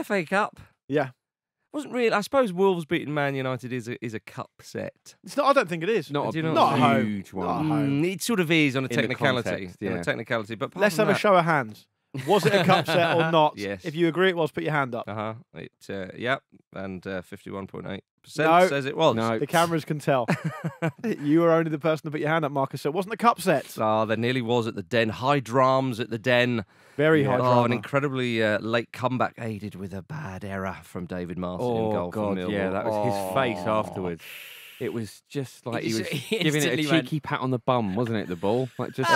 FA Cup. Yeah. Wasn't really. I suppose Wolves beating Man United is a cup set. It's not. I don't think it is. Not Do you a know what I mean? huge Not one. at home. It sort of is on a In the technicality. context, On yeah. a technicality, but apart Let's from have a that, show of hands. Was it a cup set or not? Yes. If you agree it was, put your hand up. Yep, and 51.8% No. says it was. No. The cameras can tell. You were only the person to put your hand up, Marcus. So it wasn't a cup set. Oh, there nearly was at the Den. High drams at the Den. Very high Oh, drama. an incredibly late comeback aided with a bad error from David Martin in goal for God, Millwall. yeah, that was his face afterwards. It was just like he was giving it a cheeky pat on the bum, wasn't it? The ball, like just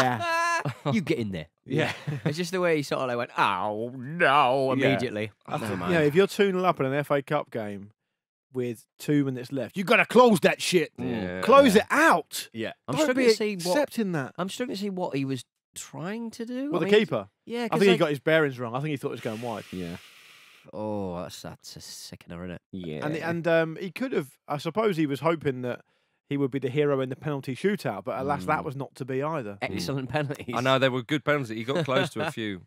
You get in there. Yeah. It's just the way he sort of like went, oh no, Yeah. immediately. You know, if you're 2-0 up in an FA Cup game with 2 minutes left, you got to close that shit. Yeah. Close it out. Yeah. I'm Don't struggling be to see what accepting that. I'm struggling to see what he was trying to do. Well, I the mean, keeper. Yeah, I think he got his bearings wrong. I think he thought it was going wide. yeah, Oh, that's a sickener, isn't it? yeah. And he could have. I suppose he was hoping that he would be the hero in the penalty shootout, but alas, that was not to be either. Excellent penalties. I know they were good penalties. He got close to a few.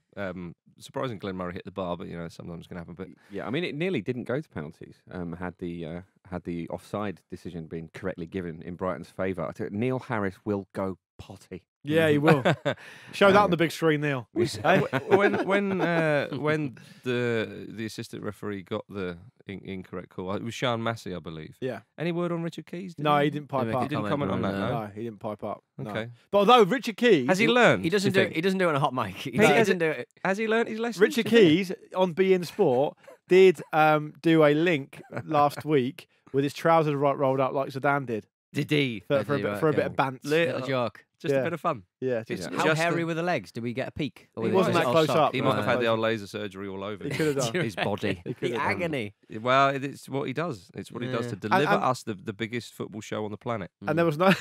Surprising Glenn Murray hit the bar, but sometimes it's going to happen. But Yeah, I mean, it nearly didn't go to penalties. Had the offside decision been correctly given in Brighton's favour, Neil Harris will go potty. Yeah, he will. Show that on the big screen, Neil. when the assistant referee got the incorrect call, it was Sean Massey, I believe. Yeah. Any word on Richard Keys? No, he didn't pipe Make a up. He didn't comment on that. no. No, he didn't pipe up. No. Okay. But although Richard Keys Has he learned? He doesn't do you do it. think? He doesn't do it on a hot mic. He No. doesn't do it. Has he learned his lesson? Richard Keys on Be In Sport did do a link last week with his trousers rolled up like Zidane did Did he? for a Did he, bit for a right, bit yeah. of bants. Little Little joke. Just Yeah. a bit of fun. Yeah, It's just- How just hairy a- were the legs? Did we get a peek? Or He was wasn't it that all close soft? up. He No, must have had no. the old laser surgery all over He him. could have done. His body. He could The have done. agony. Well, it's what he does. It's what he does to deliver us the biggest football show on the planet. And there was no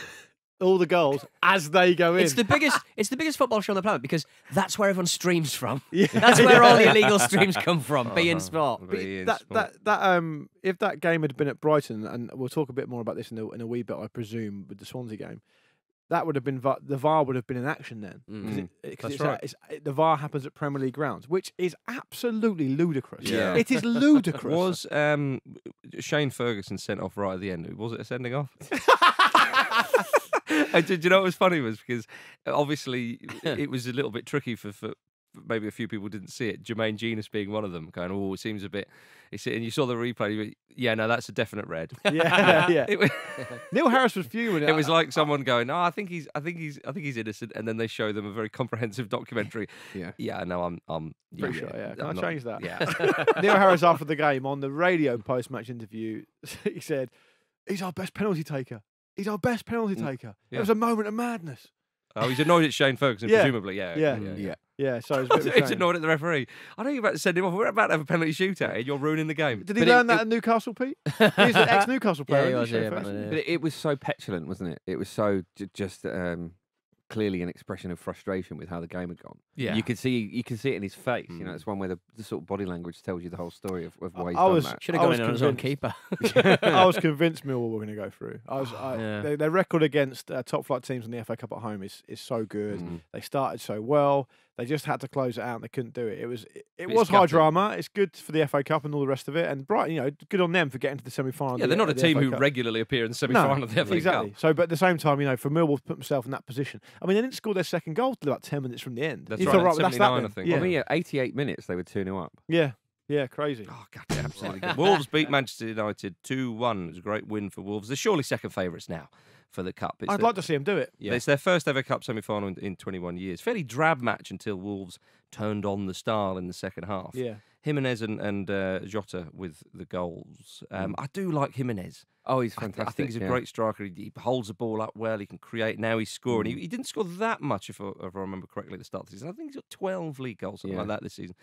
all the goals as they go in. It's the biggest. It's the biggest football show on the planet because that's where everyone streams from. Yeah. That's where all the illegal streams come from. Be in sport. But if that game had been at Brighton, and we'll talk a bit more about this in a wee bit, I presume, with the Swansea game, that would have been the VAR would have been in action then. Because the VAR happens at Premier League grounds, which is absolutely ludicrous. Yeah. It is ludicrous. Was Shane Ferguson sent off right at the end? Was it a sending off? And do you know what was funny was because obviously it was a little bit tricky for maybe a few people didn't see it. Jermaine Genius being one of them, going, "Oh, it seems a bit." And you saw the replay. You went, yeah, no, that's a definite red. Yeah. It was, Neil Harris was fuming. it was like someone going, "No, I think he's innocent," and then they show them a very comprehensive documentary. Yeah. No, I'm Pretty sure, yeah. Can I change that? Yeah. Neil Harris, after the game, on the radio post-match interview, he said, "He's our best penalty taker. He's our best penalty taker. It was a moment of madness." Oh, he's annoyed at Shane Ferguson, Yeah. presumably. Yeah, so it's a bit of a He's shame. annoyed at the referee. I know you're about to send him off. We're about to have a penalty shootout, and you're ruining the game. Did he learn that at Newcastle, Pete? He's an ex-Newcastle player. Yeah, he isn't was, Shane yeah, Ferguson? back then, But it was so petulant, wasn't it? It was so just clearly an expression of frustration with how the game had gone. Yeah. You could see it in his face. You know, it's one where the sort of body language tells you the whole story of why he's I done was- that. Should have I gone was in on his own convinced. keeper. I was convinced Millwall were going to go through. Yeah. Their record against top flight teams in the FA Cup at home is so good. They started so well. They just had to close it out, and they couldn't do it. It was high gutting. drama. It's good for the FA Cup and all the rest of it. And Brighton, good on them for getting to the semi-final. Yeah, they're not a team who Cup. regularly appear in the semi-final of the FA exactly. Cup. So, but at the same time, for Millwall to put themselves in that position. I mean, they didn't score their second goal till about 10 minutes from the end. That's You right, thought, that's that 79, then. I think. Yeah, I mean, yeah, 88 minutes they were 2-0 up. yeah, crazy. Oh, God, yeah, absolutely good. Wolves beat Manchester United 2-1. It was a great win for Wolves. They're surely second favourites now for the Cup. I'd like to see them do it. Yeah. It's their first ever Cup semi-final in 21 years. Fairly drab match until Wolves turned on the style in the second half. Yeah. Jimenez and Jota with the goals. I do like Jimenez. Oh, he's I fantastic. think he's a great striker. He holds the ball up well. He can create. Now he's scoring. He didn't score that much, if I remember correctly, at the start of the season. I think he's got 12 league goals, something like that this season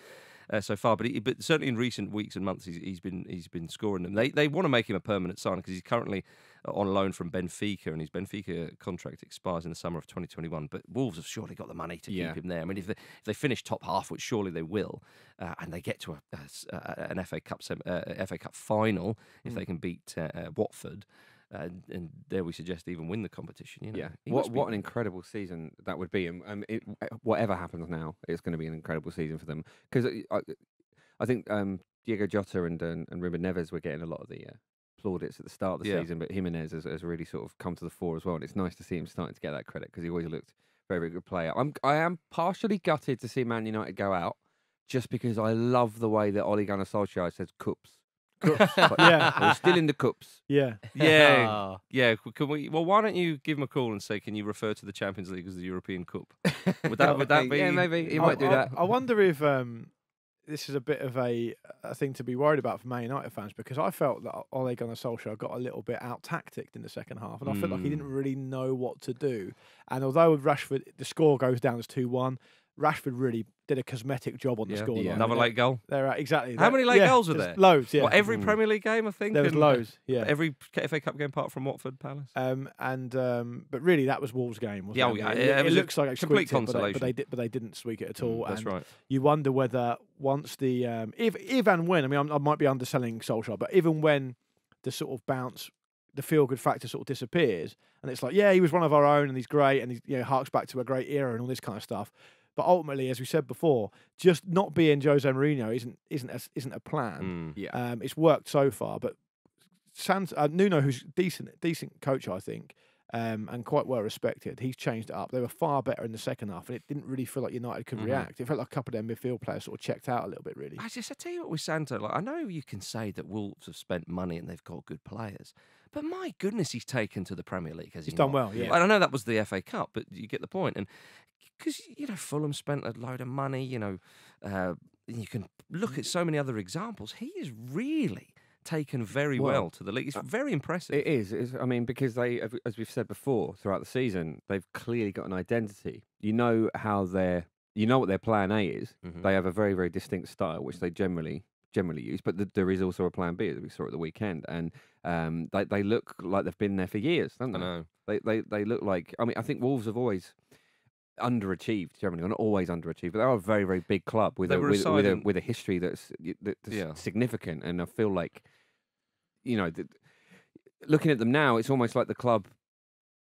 so far. But certainly in recent weeks and months, he's been scoring them. They want to make him a permanent signing because he's currently on loan from Benfica, and his Benfica contract expires in the summer of 2021. But Wolves have surely got the money to keep him there. I mean, if they finish top half, which surely they will, and they get to an FA Cup final, if they can beat Watford. And dare we suggest even win the competition? You know? Yeah, what an incredible season that would be. And whatever happens now, it's going to be an incredible season for them because I think Diego Jota and Ruben Neves were getting a lot of the plaudits at the start of the season, but Jimenez has really sort of come to the fore as well, and it's nice to see him starting to get that credit because he always looked very, very good player. I am partially gutted to see Man United go out, just because I love the way that Ole Gunnar Solskjaer says cups. Yeah. We're still in the cups. Yeah. Yeah, yeah. Can we? Well, why don't you give him a call and say, can you refer to the Champions League as the European Cup? Would that be? Yeah, maybe he might do that. I wonder if this is a bit of a thing to be worried about for Man United fans, because I felt that Ole Gunnar Solskjaer got a little bit out-tacticked in the second half, and I felt like he didn't really know what to do. And although with Rashford, the score goes down as 2-1, Rashford really did a cosmetic job on the scoreline. Yeah. Another late goal. Exactly. How many late goals were there? Loads, yeah. Well, every Premier League game, I think. There was loads, yeah. Every FA Cup game apart from Watford Palace. But really, that was Wolves' game, wasn't it? It looks like it complete squeaked consolation. but they didn't squeak it at all. That's right. You wonder whether once the if and when, I mean, I might be underselling Solskjaer, but even when the sort of bounce, the feel-good factor sort of disappears, and it's like, yeah, he was one of our own, and he's great, and he harks back to a great era and all this kind of stuff. But ultimately, as we said before, just not being Jose Mourinho isn't a plan. It's worked so far, but Nuno, who's decent coach, I think, and quite well respected, he's changed it up. They were far better in the second half, and it didn't really feel like United could react. It felt like a couple of their midfield players sort of checked out a little bit, really. I tell you what, with Santo, like, I know you can say that Wolves have spent money and they've got good players, but my goodness, he's taken to the Premier League. He's done well, yeah. I know that was the FA Cup, but you get the point. And because, Fulham spent a load of money, you can look at so many other examples. He is really taken very well to the league. It's very impressive. It is. I mean, because they, as we've said before, throughout the season, they've clearly got an identity. You know what their plan A is. They have a very, very distinct style, which they generally use. But there is also a plan B, as we saw at the weekend, and they look like they've been there for years, don't they? I know. They look like. I mean, I think Wolves have always underachieved generally, not always underachieved, but they're a very, very big club with a history that's significant. And I feel like, looking at them now, it's almost like the club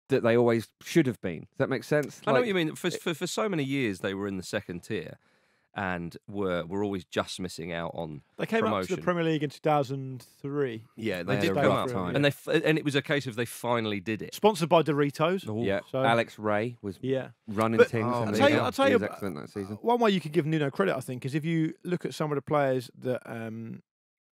that they always should have been. Does that make sense? I know what you mean. For so many years, they were in the second tier and were always just missing out on They came promotion. up to the Premier League in 2003. Yeah, they did come up. And it was a case of they finally did it. Sponsored by Doritos. Yeah, so Alex Ray was running but things. I'll tell you, excellent that season. One way you could give Nuno credit, I think, is if you look at some of the players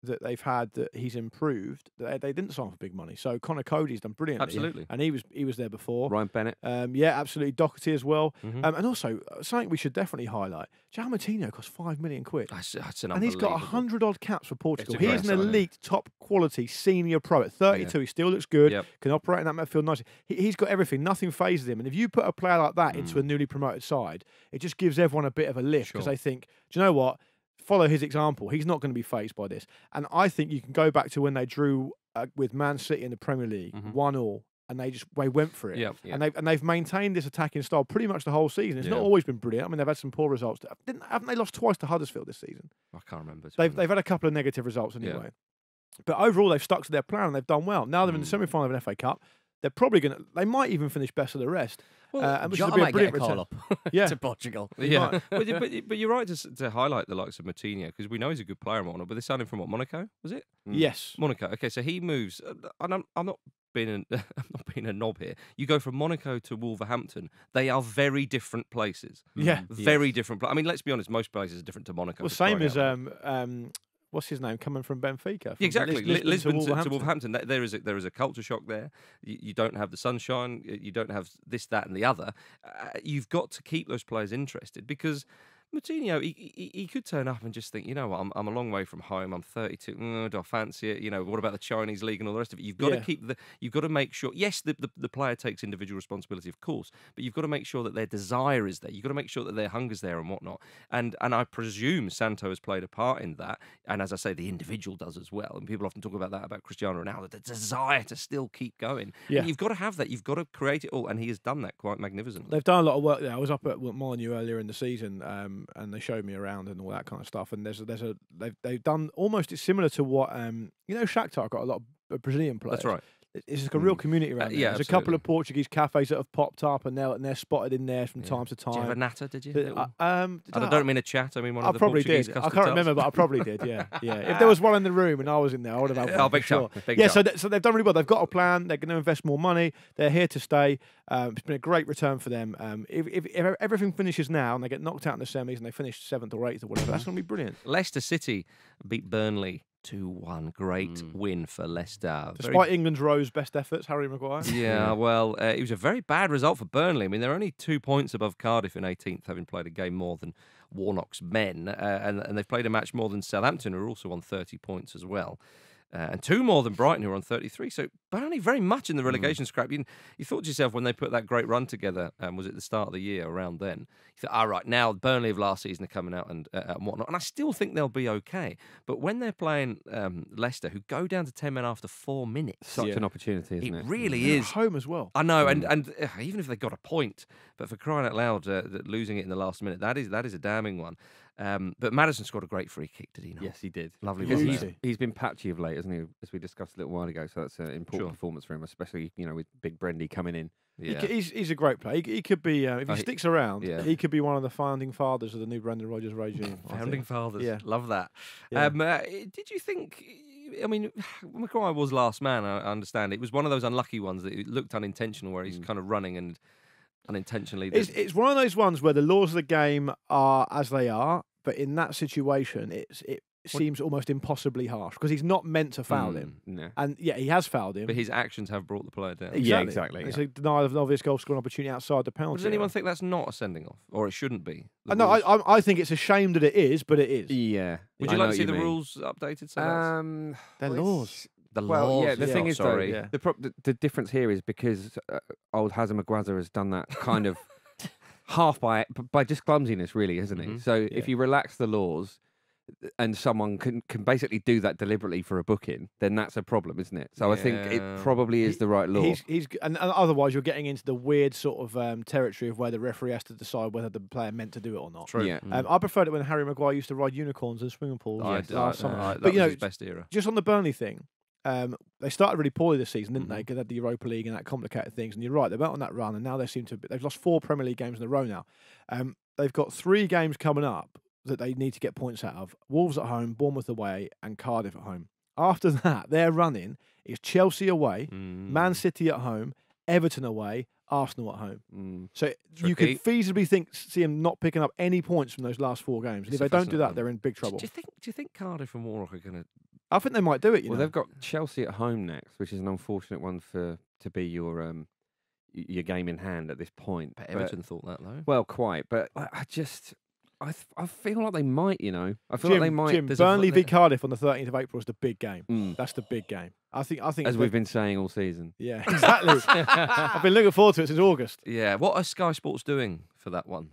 that they've had that he's improved, they didn't sign for big money. So Connor Cody's done brilliantly. Absolutely. And he was there before. Ryan Bennett. Absolutely. Doherty as well. And also, something we should definitely highlight, João Moutinho cost £5 million. That's an and he's got 100 odd caps for Portugal. He is an signing. elite, top quality senior pro at 32. He still looks good, can operate in that midfield nicely. He's got everything. Nothing phases him. And if you put a player like that into a newly promoted side, it just gives everyone a bit of a lift because they think, do you know what? Follow his example. He's not going to be fazed by this. And I think you can go back to when they drew with Man City in the Premier League, 1-1, and they went for it. And they've maintained this attacking style pretty much the whole season. It's not always been brilliant. I mean, they've had some poor results. Haven't they lost twice to Huddersfield this season? I can't remember. They've had a couple of negative results anyway. But overall, they've stuck to their plan and they've done well. Now they're in the semi-final of an FA Cup. They're probably going to. They might even finish best of the rest. Well, which Jota would be a might brilliant get a call return. up to Portugal. Yeah, but you're right to highlight the likes of Moutinho because we know he's a good player and whatnot. But they signed him from Monaco, was it? Yes, Monaco. Okay, so he moves. And I'm not being a knob here. You go from Monaco to Wolverhampton. They are very different places. Yeah, very different. I mean, let's be honest. Most places are different to Monaco. Well, same as what's his name coming from Benfica? Exactly, Lisbon to Wolverhampton. There is a culture shock there. You don't have the sunshine. You don't have this, that, and the other. You've got to keep those players interested because Moutinho, he could turn up and just think, you know what, I'm a long way from home. I'm 32. Do I fancy it? You know, what about the Chinese league and all the rest of it? You've got to keep you've got to make sure. Yes, the player takes individual responsibility, of course, but you've got to make sure that their desire is there. You've got to make sure that their hunger's there and whatnot. And I presume Santo has played a part in that. And as I say, the individual does as well. And people often talk about that about Cristiano Ronaldo, the desire to still keep going. Yeah. And you've got to have that. You've got to create it all. And he has done that quite magnificently. They've done a lot of work there. I was up at Molineux earlier in the season. And they showed me around and all that kind of stuff. And they've done almost similar to what Shakhtar got a lot of Brazilian players. That's right. It's like a real community around there. yeah, There's a couple of Portuguese cafes that have popped up, and they're spotted in there from time to time. Did you have a natter, did you? And I don't mean a chat. I mean one of I the probably Portuguese did. I custard can't tarts. remember, but I probably did. Yeah, yeah. If there was one in the room and I was in there, I would have had one. Oh, big for sure. time, big Yeah, time. so they've done really well. They've got a plan. They're going to invest more money. They're here to stay. It's been a great return for them. If everything finishes now and they get knocked out in the semis and they finish 7th or 8th or whatever, that's going to be brilliant. Leicester City beat Burnley 2-1. Great win for Leicester. Despite England's Rose best efforts, Harry Maguire. Yeah, well, it was a very bad result for Burnley. I mean, they're only 2 points above Cardiff in 18th, having played a game more than Warnock's men. And they've played a match more than Southampton, who are also on 30 points as well. And 2 more than Brighton, who are on 33. So Burnley very much in the relegation scrap. You thought to yourself when they put that great run together, was it the start of the year, around then? You thought, all right, now Burnley of last season are coming out and whatnot. And I still think they'll be okay. But when they're playing Leicester, who go down to 10 men after 4 minutes. Such an opportunity, isn't it? It really They're is. at home as well. I know, and even if they got a point, but for crying out loud, losing it in the last minute, that is a damning one. But Maddison scored a great free kick, did he not? Yes, he did. Lovely Because one. he's been patchy of late, hasn't he? As we discussed a little while ago. So that's an important performance for him, especially with Big Brendy coming in. Yeah. He's a great player. He could be, if he sticks around, yeah. he could be one of the founding fathers of the new Brendan Rodgers regime. Founding fathers. Yeah. Love that. Yeah. Did you think... I mean, Maguire was last man, I understand. It was one of those unlucky ones that it looked unintentional, where he's kind of running and unintentionally... It's one of those ones where the laws of the game are as they are, but in that situation, it seems almost impossibly harsh because he's not meant to foul him. No. And yeah, he has fouled him. But his actions have brought the player down. Yeah, exactly. It's a denial of an obvious goal scoring opportunity outside the penalty. Does anyone think that's not a sending off? Or it shouldn't be? No, I think it's a shame that it is, but it is. Yeah. Would you like to see the rules updated? So They're laws. The Well, laws. yeah, the thing is, though, yeah. the difference here is because old Hazem Maguire has done that kind of half by just clumsiness, really, hasn't he? So if you relax the laws and someone can basically do that deliberately for a booking, then that's a problem, isn't it? So I think it probably is the right law. And otherwise, you're getting into the weird sort of territory of where the referee has to decide whether the player meant to do it or not. True. Yeah. I preferred it when Harry Maguire used to ride unicorns in swimming pools. Last summer. That was his best era. Just on the Burnley thing, they started really poorly this season, didn't they? Because they had the Europa League and that complicated things. And you're right, they went on that run, and now they've lost 4 Premier League games in a row now. They've got 3 games coming up that they need to get points out of: Wolves at home, Bournemouth away, and Cardiff at home. After that, their running is Chelsea away, Man City at home, Everton away, Arsenal at home. So you could feasibly see them not picking up any points from those last 4 games. And if they don't do that, they're in big trouble. Do you think Cardiff and Warnock are going to... I think they might do it. They've got Chelsea at home next, which is an unfortunate one to be your game in hand at this point. But Everton thought that, though. Well, quite, but I feel like they might, I feel like they might. Jim, Burnley v Cardiff on the 13th of April is the big game. That's the big game. I think. As we've been saying all season. Yeah, exactly. I've been looking forward to it since August. Yeah. What are Sky Sports doing for that one?